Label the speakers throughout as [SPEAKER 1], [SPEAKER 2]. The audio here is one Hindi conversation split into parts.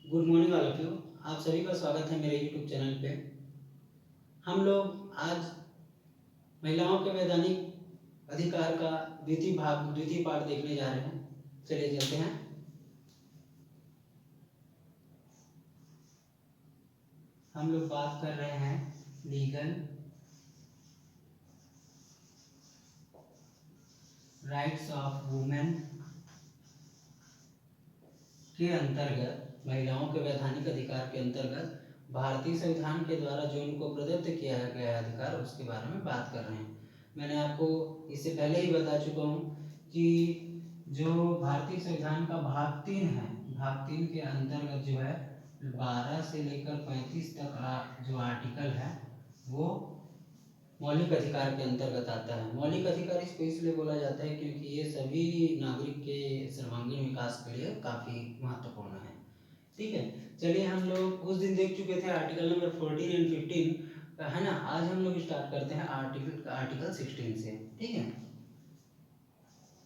[SPEAKER 1] Good morning all of you. आप सभी का स्वागत है मेरे यूट्यूब चैनल पे। हम लोग आज महिलाओं के वैधानिक अधिकार का द्वितीय पार्ट देखने जा रहे हैं। चलिए चलते हैं। हम लोग बात कर रहे हैं लीगल राइट्स ऑफ वुमेन के अंतर्गत, महिलाओं के वैधानिक अधिकार के अंतर्गत भारतीय संविधान के द्वारा जो उनको प्रदत्त किया गया अधिकार, उसके बारे में बात कर रहे हैं। मैंने आपको इससे पहले ही बता चुका हूँ कि जो भारतीय संविधान का भाग 3 है, भाग 3 के अंतर्गत जो है 12 से लेकर 35 तक जो आर्टिकल है वो मौलिक अधिकार के अंतर्गत आता है। मौलिक अधिकार इसको इसलिए बोला जाता है क्योंकि ये सभी नागरिक के सर्वांगीण विकास के लिए काफ़ी महत्वपूर्ण है। ठीक है, चलिए हम लोग उस दिन देख चुके थे आर्टिकल नंबर 14 एंड 15 है ना। आज हम लोग स्टार्ट करते हैं आर्टिकल 16 से। ठीक है,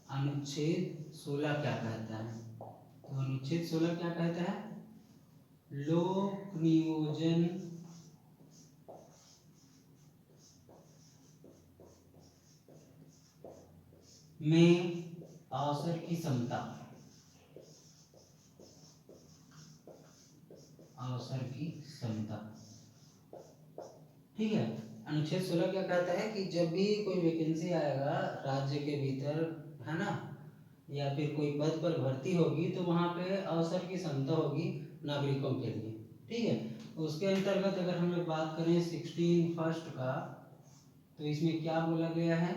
[SPEAKER 1] अनुच्छेद 16 क्या कहता है? तो अनुच्छेद 16 क्या कहता है? लोक नियोजन में अवसर की समता, अवसर की समता। ठीक है, अनुच्छेद 16 क्या कहता है कि जब भी कोई वैकेंसी आएगा राज्य के भीतर, है ना, या फिर कोई पद पर भर्ती होगी तो वहाँ पे अवसर की समता होगी नागरिकों के लिए। ठीक है, उसके अंतर्गत अगर हम लोग बात करें 16 फर्स्ट का, तो इसमें क्या बोला गया है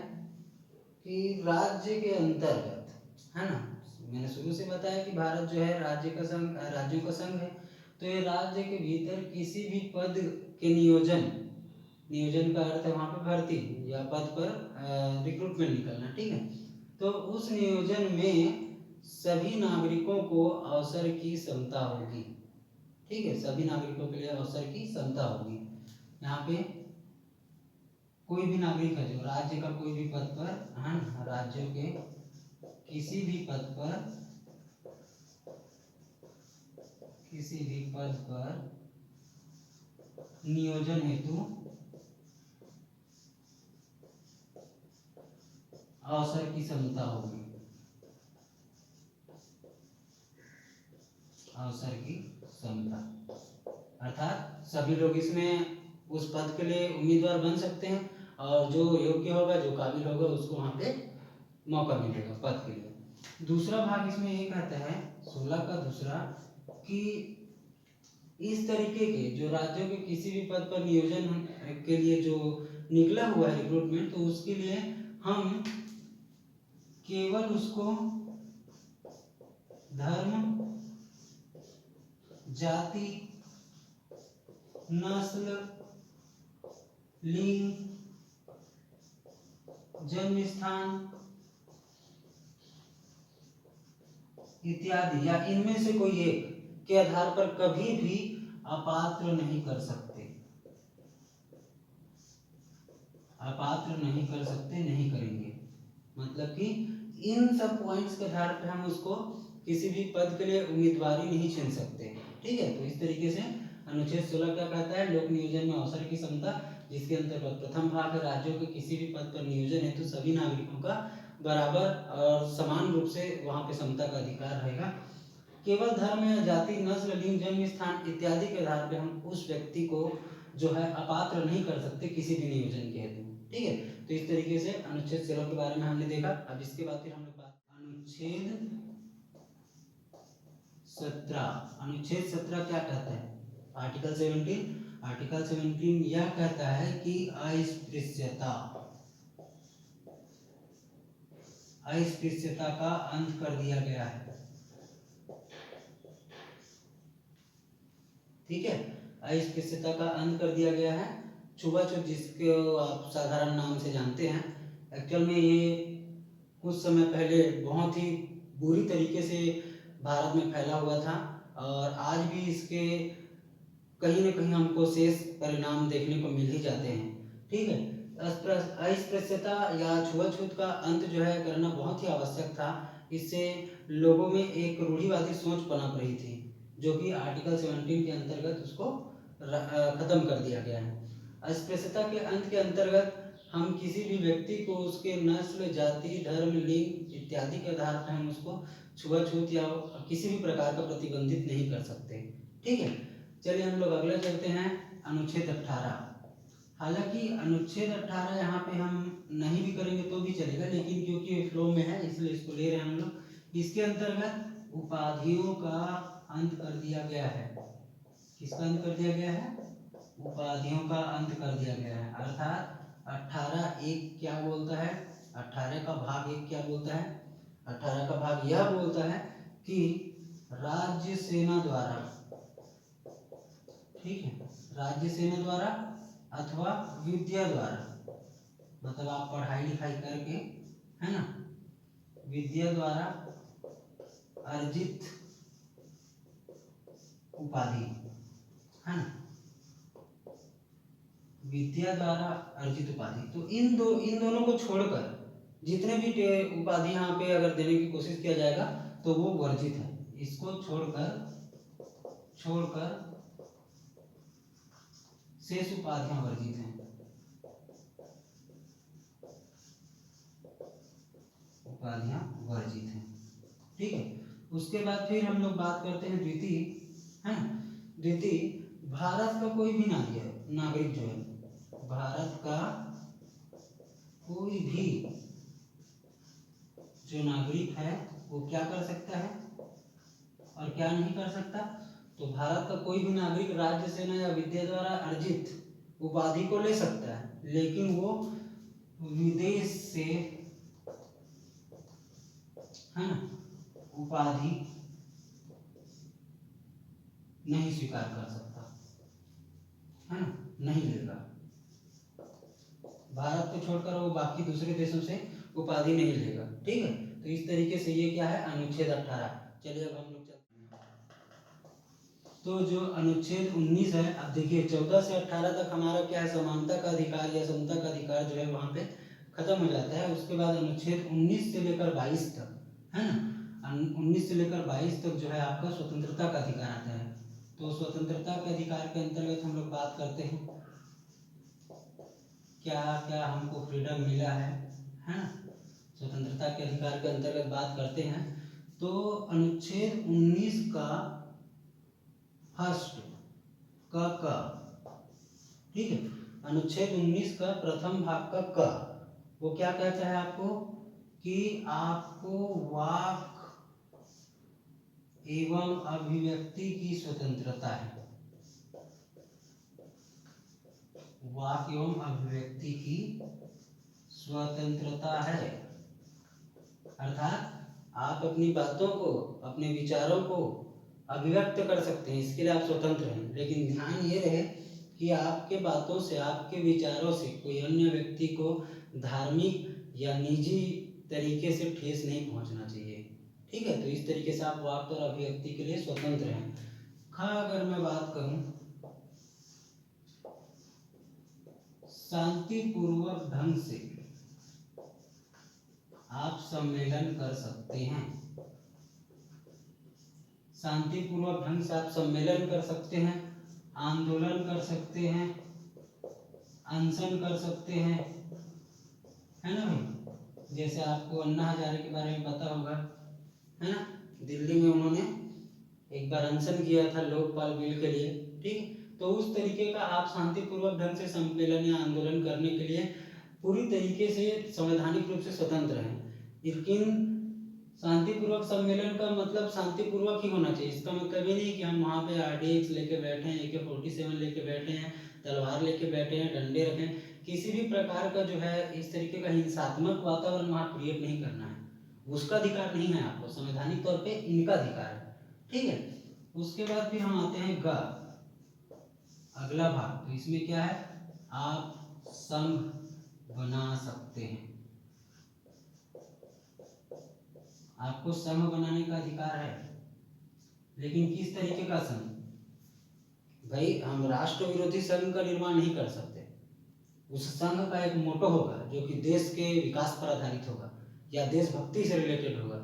[SPEAKER 1] कि राज्य के अंतर्गत, है ना, मैंने शुरू से बताया कि भारत जो है राज्य का संघ, राज्यों का संघ है। तो ये राज्य के भीतर किसी भी पद के नियोजन, नियोजन का अर्थ है वहाँ पे भर्ती या पद पर रिक्रूटमेंट निकलना। ठीक है, तो उस नियोजन में सभी नागरिकों को अवसर की समता होगी। ठीक है, सभी नागरिकों के लिए अवसर की समता होगी। यहाँ पे कोई भी नागरिक है जो राज्य का कोई भी पद पर, है ना, राज्यों के किसी भी पद पर, किसी भी पद पर नियोजन हेतु अवसर की समता होगी, अवसर की समता। अर्थात सभी लोग इसमें उस पद के लिए उम्मीदवार बन सकते हैं और जो योग्य होगा, जो काबिल होगा, उसको वहाँ पे मौका मिलेगा पद के लिए। दूसरा भाग इसमें ये कहता है 16 का दूसरा कि इस तरीके के जो राज्यों के किसी भी पद पर नियोजन के लिए जो निकला हुआ है रिक्रूटमेंट, तो उसके लिए हम केवल उसको धर्म, जाति, नस्ल, लिंग, जन्म स्थान इत्यादि या इनमें से कोई एक के आधार पर कभी भी अपात्र नहीं कर सकते, अपात्र नहीं कर सकते, नहीं करेंगे। मतलब कि इन सब पॉइंट्स के आधार पर हम उसको किसी भी पद के लिए उम्मीदवारी नहीं चुन सकते। ठीक है, तो इस तरीके से अनुच्छेद 16 क्या कहता है? लोक नियोजन में अवसर की समता, जिसके अंतर्गत प्रथम भाग है राज्यों के किसी भी पद पर नियोजन हेतु सभी नागरिकों का बराबर और समान रूप से वहाँ पे समता का अधिकार रहेगा। केवल धर्म या जाति, नस्ल, लिंग, जन्म स्थान इत्यादि के आधार पर हम उस व्यक्ति को जो है अपात्र नहीं कर सकते किसी भी नियोजन के हेतु। ठीक है, तो इस तरीके से अनुच्छेद 16 के बारे में हमने देखा। अब इसके बाद फिर हम लोग बात अनुच्छेद 17। अनुच्छेद 17 क्या कहता है? आर्टिकल 17, आर्टिकल 17 यह कहता है कि अस्पृश्यता, अस्पृश्यता का अंत कर दिया गया है। ठीक है, अस्पृश्यता का अंत कर दिया गया है। छुआछूत, जिसको आप साधारण नाम से जानते हैं, एक्चुअल में ये कुछ समय पहले बहुत ही बुरी तरीके से भारत में फैला हुआ था और आज भी इसके कहीं न कहीं हमको शेष परिणाम देखने को मिल ही जाते हैं। ठीक है, अस्पृश्यता या छुआछूत का अंत जो है करना बहुत ही आवश्यक था। इससे लोगों में एक रूढ़िवादी सोच पनप रही थी जो कि आर्टिकल 17 के अंतर्गत उसको खत्म कर दिया गया है। अस्पृश्यता के अंत के अंतर्गत हम किसी भी व्यक्ति को उसके नस्ल, जाति, धर्म, लिंग इत्यादि के आधार पर हम उसको छुआछूत या किसी भी प्रकार का प्रतिबंधित नहीं कर सकते। ठीक है, चलिए हम लोग अगले चलते हैं, अनुच्छेद 18। हालांकि अनुच्छेद 18 यहाँ पे हम नहीं भी करेंगे तो भी चलेगा, लेकिन क्योंकि फ्लो में है इसलिए इसको ले रहे हैं हम लोग। इसके अंतर्गत उपाधियों का अंत कर दिया गया है। किसका अंत कर दिया गया है? उपाधियों का अंत कर दिया गया है। अर्थात 18(1) क्या बोलता है? 18 का भाग 1 क्या बोलता है? 18 का भाग यह बोलता है कि राज्य सेना द्वारा, ठीक है, राज्य सेना द्वारा अथवा विद्या द्वारा, मतलब आप पढ़ाई लिखाई करके, है ना, विद्या द्वारा अर्जित उपाधि, है ना, विद्या द्वारा अर्जित उपाधि। तो इन दोनों को छोड़कर जितने भी उपाधि यहाँ पे अगर देने की कोशिश किया जाएगा तो वो वर्जित है। इसको छोड़कर शेष उपाधियां वर्जित हैं। उपाधियां वर्जित हैं। ठीक है, उसके बाद फिर हम लोग बात करते हैं द्वितीय, है ना। द्वितीय, भारत का कोई भी नागरिक जो है, भारत का कोई भी जो नागरिक है वो क्या कर सकता है और क्या नहीं कर सकता? तो भारत का कोई भी नागरिक राज्य सेना या विद्या द्वारा अर्जित उपाधि को ले सकता है, लेकिन वो विदेश से, है ना, उपाधि नहीं स्वीकार कर सकता, है ना, नहीं लेगा। भारत को छोड़कर वो बाकी दूसरे देशों से उपाधि नहीं लेगा। ठीक है, तो इस तरीके से ये क्या है? अनुच्छेद 18। चलिए अब हम लोग चलते हैं, तो जो अनुच्छेद 19 है, अब देखिए 14 से 18 तक हमारा क्या है? समानता का अधिकार या समता का अधिकार जो है वहाँ पे खत्म हो जाता है। उसके बाद अनुच्छेद 19 से लेकर 22 तक, है ना, 19 से लेकर 22 तक जो है आपका स्वतंत्रता का अधिकार आता है। तो स्वतंत्रता के अधिकार के अंतर्गत हम लोग बात करते हैं क्या क्या हमको फ्रीडम मिला है ना, स्वतंत्रता के अधिकार के अंतर्गत बात करते हैं। तो अनुच्छेद 19 का फर्स्ट क, ठीक है, अनुच्छेद 19 का प्रथम भाग का क, वो क्या कहता है आपको? कि आपको वाक एवं अभिव्यक्ति की स्वतंत्रता है। वाक एवं अभिव्यक्ति की स्वतंत्रता है। अर्थात आप अपनी बातों को, अपने विचारों को अभिव्यक्त कर सकते हैं, इसके लिए आप स्वतंत्र हैं। लेकिन ध्यान ये रहे कि आपके बातों से, आपके विचारों से कोई अन्य व्यक्ति को धार्मिक या निजी तरीके से ठेस नहीं पहुंचना चाहिए। ठीक है, तो इस तरीके से आप वाक और अभिव्यक्ति के लिए स्वतंत्र हैं। अगर मैं बात करूं, शांतिपूर्वक ढंग से आप सम्मेलन कर सकते हैं। शांतिपूर्वक ढंग से आप सम्मेलन कर सकते हैं, आंदोलन कर सकते हैं, अनशन कर सकते हैं, है ना भाई। जैसे आपको अन्ना हजारे के बारे में पता होगा, है ना, दिल्ली में उन्होंने एक बार अनशन किया था लोकपाल बिल के लिए। ठीक, तो उस तरीके का आप शांतिपूर्वक ढंग से सम्मेलन या आंदोलन करने के लिए पूरी तरीके से संवैधानिक रूप से स्वतंत्र हैं। लेकिन शांतिपूर्वक सम्मेलन का मतलब शांतिपूर्वक ही होना चाहिए। इसका मतलब ये नहीं कि हम वहाँ पे RDX लेके बैठे हैं, AK-47 लेके बैठे हैं, तलवार लेके बैठे हैं, डंडे रखें। किसी भी प्रकार का जो है इस तरीके का हिंसात्मक वातावरण वहाँ क्रिएट नहीं करना है, उसका अधिकार नहीं है आपको। संवैधानिक तौर पे इनका अधिकार है। ठीक है, उसके बाद फिर हम आते हैं ग, अगला भाग। तो इसमें क्या है? आप संघ बना सकते हैं, आपको संघ बनाने का अधिकार है। लेकिन किस तरीके का संघ? भाई हम राष्ट्र विरोधी संघ का निर्माण नहीं कर सकते। उस संघ का एक मोटो होगा जो कि देश के विकास पर आधारित होगा या देशभक्ति से रिलेटेड होगा।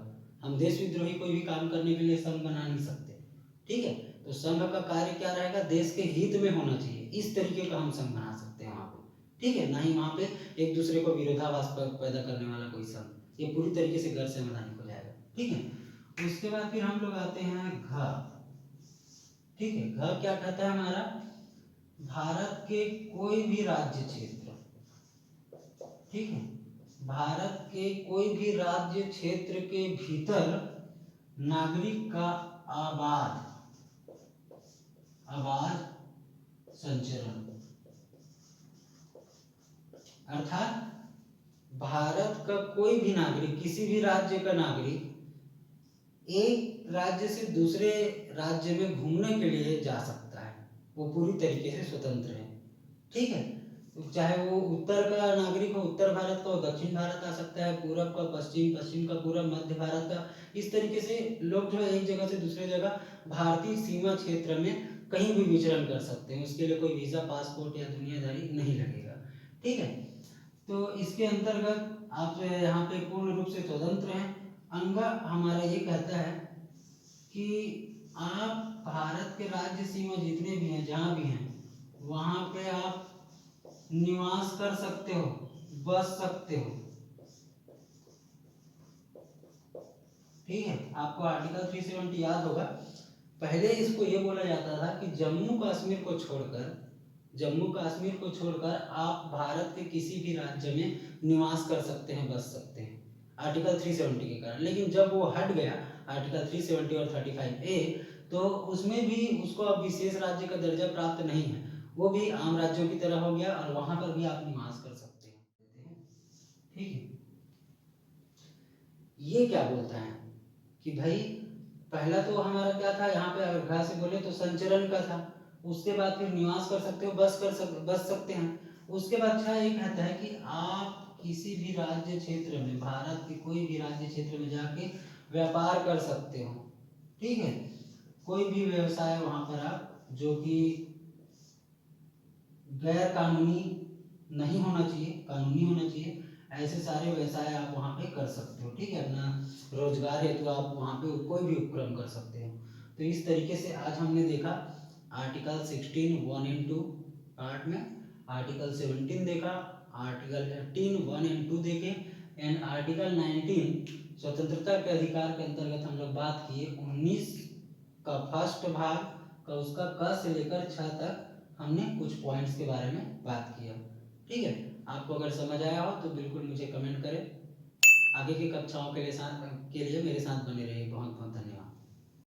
[SPEAKER 1] हम देश विद्रोही कोई भी काम करने के लिए संघ बना नहीं सकते। ठीक है। तो संघ का कार्य क्या रहेगा, देश के हित में होना चाहिए, इस तरीके का हम संघ बना सकते हैं वहाँ पे, ठीक है। ना ही वहाँ पे एक दूसरे को विरोधाभास पैदा करने वाला कोई संघ, ये पूरी तरीके से गैर संवैधानिक हो जाएगा, ठीक है। उसके बाद फिर हम लोग आते हैं घ, ठीक है। घ क्या कहता है हमारा, भारत के कोई भी राज्य क्षेत्र, ठीक है, भारत के कोई भी राज्य क्षेत्र के भीतर नागरिक का आबाद संचरण, अर्थात भारत का कोई भी नागरिक, किसी भी राज्य का नागरिक एक राज्य से दूसरे राज्य में घूमने के लिए जा सकता है, वो पूरी तरीके से स्वतंत्र है, ठीक है। तो चाहे वो उत्तर का नागरिक हो, उत्तर भारत का हो, दक्षिण भारत आ सकता है, पूरब का पश्चिम, पश्चिम का पूरब, मध्य भारत का, इस तरीके से लोग जो है एक जगह से दूसरे जगह भारतीय सीमा क्षेत्र में कहीं भी विचरण कर सकते हैं, उसके लिए कोई वीज़ा, पासपोर्ट या दुनियादारी नहीं लगेगा, ठीक है। तो इसके अंतर्गत आप जो है यहाँ पे पूर्ण रूप से स्वतंत्र हैं। अंग हमारा ये कहता है कि आप भारत के राज्य सीमा जितने भी हैं, जहाँ भी हैं, वहाँ पे आप निवास कर सकते हो, बस सकते हो, ठीक है। आपको आर्टिकल 370 याद होगा, पहले इसको ये बोला जाता था कि जम्मू कश्मीर को छोड़कर आप भारत के किसी भी राज्य में निवास कर सकते हैं, बस सकते हैं, आर्टिकल 370 के कारण। लेकिन जब वो हट गया आर्टिकल 370 और 35A, तो उसमें भी उसको अब विशेष राज्य का दर्जा प्राप्त नहीं है, वो भी आम राज्यों की तरह हो गया और वहां पर भी आप निवास कर सकते हैं, ठीक है। ये क्या बोलता है कि भाई पहला तो हमारा क्या था, यहाँ पे अगर घा से बोले तो संचरण का था, उसके बाद फिर निवास कर सकते हो, बस सकते हैं। उसके बाद छह ये कहता है कि आप किसी भी राज्य क्षेत्र में, भारत के कोई भी राज्य क्षेत्र में जाके व्यापार कर सकते हो, ठीक है। कोई भी व्यवसाय वहाँ पर आप जो कि गैर कानूनी नहीं होना चाहिए, कानूनी होना चाहिए, ऐसे सारे व्यवसाय आप वहाँ पे कर सकते हो, ठीक है। अपना रोजगार हेतु आप वहाँ पे कोई भी उपक्रम कर सकते हो। तो इस तरीके से आज हमने देखा आर्टिकल 16 1 एंड 2 पार्ट में, आर्टिकल 17 देखा, आर्टिकल 18 1 एंड 2 देखे, एंड आर्टिकल 19 स्वतंत्रता के अधिकार के अंतर्गत हम लोग बात किए 19 का फर्स्ट भाग का, उसका क से लेकर 6 तक हमने कुछ पॉइंट्स के बारे में बात किया, ठीक है। आपको अगर समझ आया हो तो बिल्कुल मुझे कमेंट करें। आगे की कक्षाओं के लिए मेरे साथ बने रहिए। बहुत बहुत धन्यवाद।